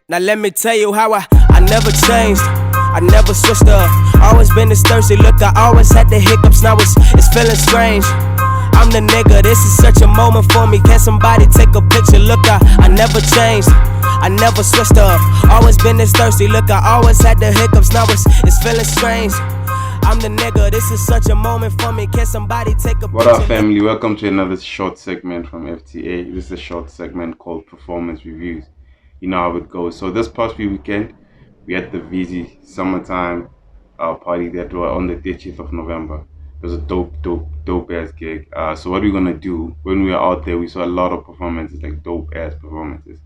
Now let me tell you how I never changed. I never switched up. Always been this thirsty. Look, I always had the hiccups. Now it's feeling strange. I'm the nigga. This is such a moment for me. Can somebody take a picture? Look, I never changed. I never switched up. Always been this thirsty. Look, I always had the hiccups. Now it's feeling strange. I'm the nigga. This is such a moment for me. Can somebody take a picture? What up, family? Welcome to another short segment from FTA. This is a short segment called Performance Reviews. You know how it goes. So this past weekend, we had the VZ summertime party that was on the 30th of November. It was a dope ass gig. So what we're gonna do when we were out there, we saw a lot of performances, like dope ass performances.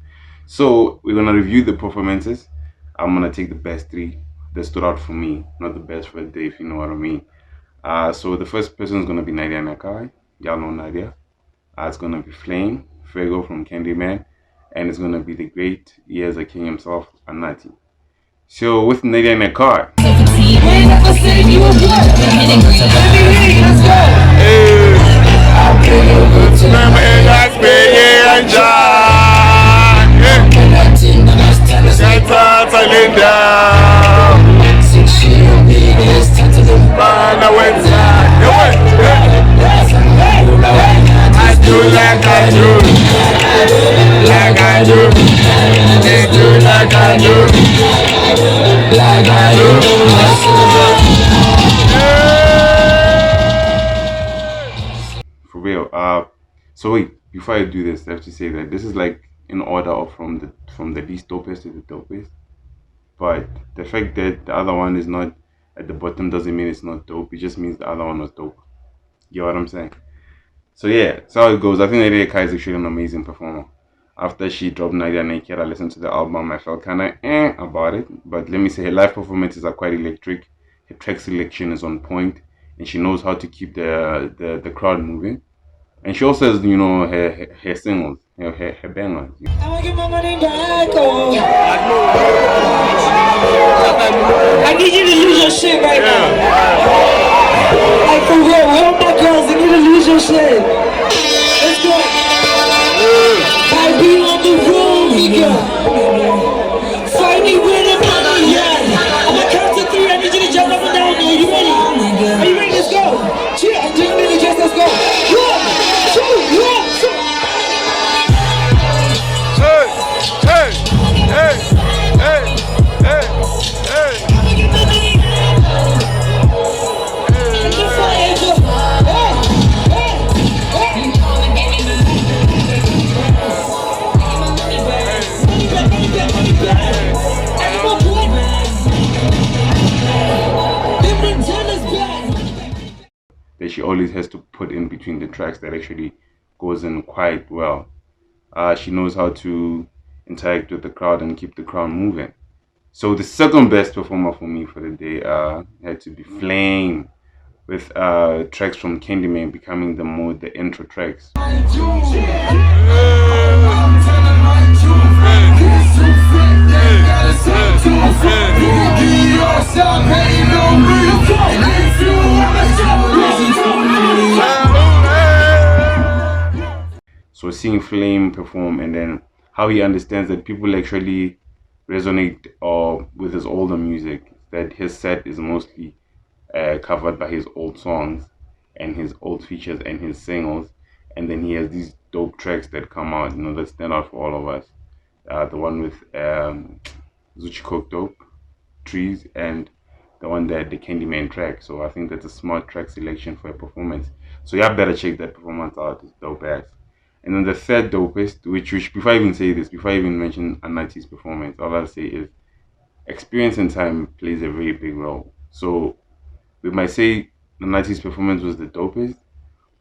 So we're gonna review the performances. I'm gonna take the best three that stood out for me, not the best for the day, if you know what I mean. So the first person is gonna be Nadia Nakai. Y'all know Nadia. It's gonna be Flame, Fuego from Candyman, and it's gonna be the great Years a King himself, Anati. So with Nadia Nakai. For real. So wait, before I do this, I have to say that this is like in order of from the least dopest to the dopest. But the fact that the other one is not at the bottom doesn't mean it's not dope. It just means the other one was dope. You know what I'm saying? So yeah, that's how it goes. I think Nadia Kai is actually an amazing performer. After she dropped Nadia Naked, I listened to the album. I felt kind of about it. But let me say, her live performances are quite electric. Her track selection is on point, and she knows how to keep the crowd moving. And she also has, you know, her singles, her bangers. I get my money back. I need you to lose your shit right now. Like for real, all my girls, they need to lose your shit. Let's go. I be on the road, nigga. Fight me with a money, yeah. I'm gonna count to 3. I need you to jump up and down. Are you ready? Are you ready? Let's go. Chill. I'm doing mini just. Let's go. 1, 2, 1, 2. That she always has to put in between the tracks that actually goes in quite well. She knows how to interact with the crowd and keep the crowd moving. So the second best performer for me for the day had to be Flame, with tracks from Candyman becoming the intro tracks. So seeing Flame perform, and then how he understands that people actually resonate with his older music, that his set is mostly covered by his old songs and his old features and his singles, and then he has these dope tracks that come out, you know, that stand out for all of us. The one with Zuchikok Dope, Trees, and the one that the Candyman track. So I think that's a smart track selection for a performance. So y'all better check that performance out. It's dope ass. And then the third dopest, which before I even say this, before I even mention Anati's performance, all I'll say is experience and time plays a very big role. So we might say Anati's performance was the dopest,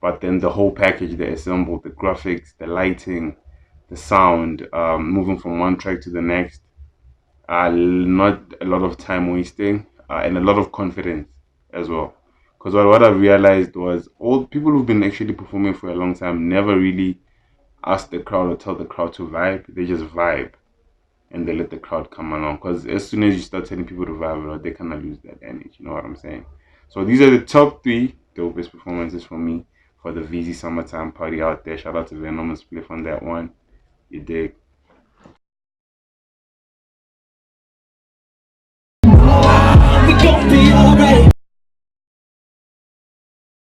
but then the whole package they assembled, the graphics, the lighting, the sound, moving from one track to the next, not a lot of time wasting, and a lot of confidence as well. Because what I realized was all people who've been actually performing for a long time never really ask the crowd or tell the crowd to vibe. They just vibe and they let the crowd come along. Because as soon as you start telling people to vibe, they kind of lose that energy. You know what I'm saying? So these are the top 3 dopest performances for me for the VZ summertime party out there. Shout out to Venomous Spliff on that one. You dig?